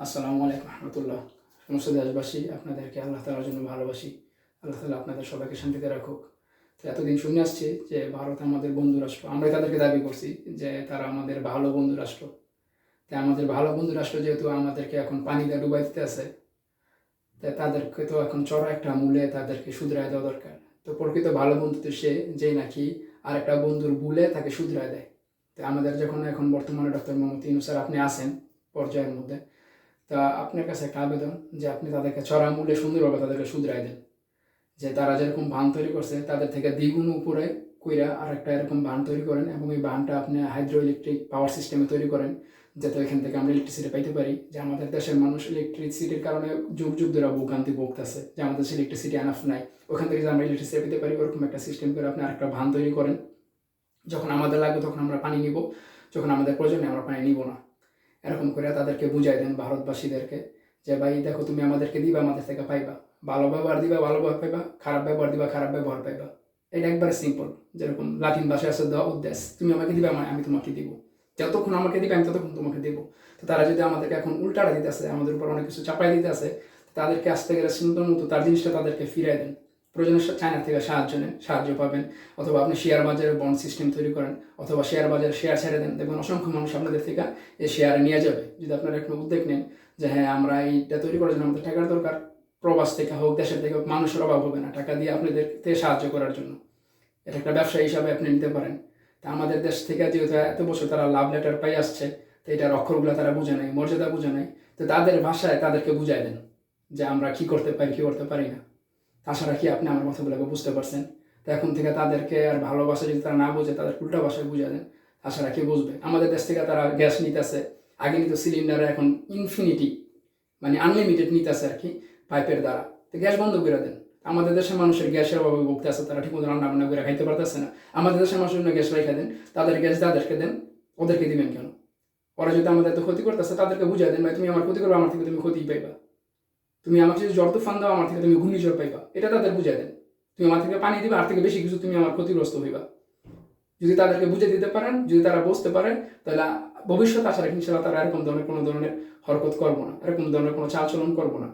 আসসালামু আলাইকুম রহমতুল্লাহ। সমস্ত দেশবাসী, আপনাদেরকে আল্লাহ তাআলার জন্য ভালোবাসি। আল্লাহ তাআলা আপনাদের সবাইকে শান্তিতে রাখুক। তো এতদিন শুনে আসছি যে ভারত আমাদের বন্ধু রাষ্ট্র, আমরাই তাদেরকে দাবি করছি যে তারা আমাদের ভালো বন্ধু রাষ্ট্র। তাই আমাদের ভালো বন্ধু রাষ্ট্র যেহেতু আমাদেরকে এখন পানি দিয়ে ডুবাই দিতে আছে, তাই তাদেরকে তো এখন চড়া একটা মূল্যে তাদেরকে শুধরায় দেওয়া দরকার। তো প্রকৃত ভালো বন্ধু তো সে যে নাকি আর একটা বন্ধুর ভুলে তাকে শুধরায় দেয়। তো আমাদের যখন এখন বর্তমানে ডক্টর মোহাম্মদ ইউনূস স্যার আপনি আছেন পর্যায়ের মধ্যে, তা আপনার কাছে একটা আবেদন যে আপনি তাদেরকে চড়া মূল্যে সুন্দরভাবে তাদেরকে শুধরাই দেন, যে তারা যেরকম বাঁধ তৈরি করছে তাদের থেকে দ্বিগুণ উপরে কইরা আর একটা এরকম বাঁধ তৈরি করেন, এবং এই বাঁধটা আপনি হাইড্রো ইলেকট্রিক পাওয়ার সিস্টেমে তৈরি করেন, যাতে এখান থেকে আমরা ইলেকট্রিসিটি পাইতে পারি। যে আমাদের দেশের মানুষ ইলেকট্রিসিটির কারণে যুগ যুগ ধরে ভোগান্তি ভুগতেছে, যে আমাদের দেশে ইলেকট্রিসিটি এনাফ নাই, ওখান থেকে যে আমরা ইলেকট্রিসিটি পেতে পারি ওরকম একটা সিস্টেম করে আপনি আরেকটা বাঁধ তৈরি করেন। যখন আমাদের লাগবে তখন আমরা পানি নিব, যখন আমাদের প্রয়োজনে আমরা পানি নিব না। এরকম করে তাদেরকে বুঝাই দেন ভারতবাসীদেরকে যে ভাই দেখো, তুমি আমাদেরকে দিবা, আমাদের থেকে পাইবা। ভালো ব্যবহার দিবা, ভালো ব্যবহার পাইবা। খারাপ ব্যবহার দিবা, খারাপ ব্যবহার পাইবা। এটা একবারে সিম্পল। যেরকম লাটিন ভাষায় আছে দেওয়া উদ্দেশ, তুমি আমাকে দিবা, আমি তোমাকে দিব। যতক্ষণ আমাকে দিবে আমি ততক্ষণ তোমাকে দেবো। তো তারা যদি আমাদেরকে এখন উল্টাটা দিতে আসে, আমাদের উপর অনেক কিছু চাপাই দিতে আসে, তাদেরকে আসতে গেলে সুন্দর মতো তার জিনিসটা তাদেরকে ফিরাই দেন। প্রয়োজনে চায়না থেকে সাহায্য নেন, সাহায্য পাবেন। অথবা আপনি শেয়ার বাজারে বন্ড সিস্টেম তৈরি করেন, অথবা শেয়ার বাজারে শেয়ার ছেড়ে দেন, দেখবেন অসংখ্য মানুষ আপনাদের থেকে এই শেয়ারে নিয়ে যাবে। যদি আপনারা একটু উদ্যোগ নেন যে হ্যাঁ, আমরা এইটা তৈরি করার জন্য আমাদের টাকার দরকার, প্রবাস থেকে হোক দেশের থেকে হোক, মানুষের অভাব হবে না টাকা দিয়ে আপনাদের থেকে সাহায্য করার জন্য। এটা একটা ব্যবসা হিসাবে আপনি নিতে পারেন। তা আমাদের দেশ থেকে যেহেতু এত বছর তারা লাভ লেটার পাই আসছে, তো এটার অক্ষরগুলো তারা বুঝে নাই, মর্যাদা বুঝে নাই। তো তাদের ভাষায় তাদেরকে বুঝাই দেন যে আমরা কি করতে পারি, কি করতে পারি না। আশা রাখি আপনি আমার কথাগুলোকে বুঝতে পারছেন। তো এখন থেকে তাদেরকে আর ভালোবাসা যদি তারা না বোঝে, তাদের উল্টা ভাষায় বুঝা দেন, আশা রাখি বুঝবে। আমাদের দেশ থেকে তারা গ্যাস নিতেছে, আগে নিত সিলিন্ডারে, এখন ইনফিনিটি মানে আনলিমিটেড নিতেছে আর কি, পাইপের দ্বারা। তো গ্যাস বন্ধ করে দেন। আমাদের দেশের মানুষের গ্যাসের অভাবে ভুগতে আছে, তারা ঠিকমতো রান্না বান্না করে খাইতে পারতেছে না। আমাদের দেশের মানুষের জন্য গ্যাস রেখে দেন, তাদের গ্যাস তাদেরকে দেন, ওদেরকে দিবেন কেন? ওরা যদি আমাদের তো ক্ষতি করতেছে, তাদেরকে বুঝাই দেন ভাই তুমি আমার ক্ষতি করবে, আমার থেকে তুমি ক্ষতিই পাইবা। তুমি আমাকে যদি জ্বর তুফান দাও, আমার থেকে তুমি ঘূর্ণিঝড় পাইবা, এটা তাদের বুঝাই দেন। তুমি আমার থেকে পানি দিবে, আর থেকে বেশি কিছু তুমি আমার ক্ষতিগ্রস্ত হইবা। যদি তাদেরকে বুঝে দিতে পারেন, যদি তারা বুঝতে পারেন, তাহলে ভবিষ্যৎ আশা রাখি ইনশাআল্লাহ তারা এরকম ধরনের কোনো ধরনের হরকত করবো না, এরকম ধরনের কোনো চালচলন করবো না।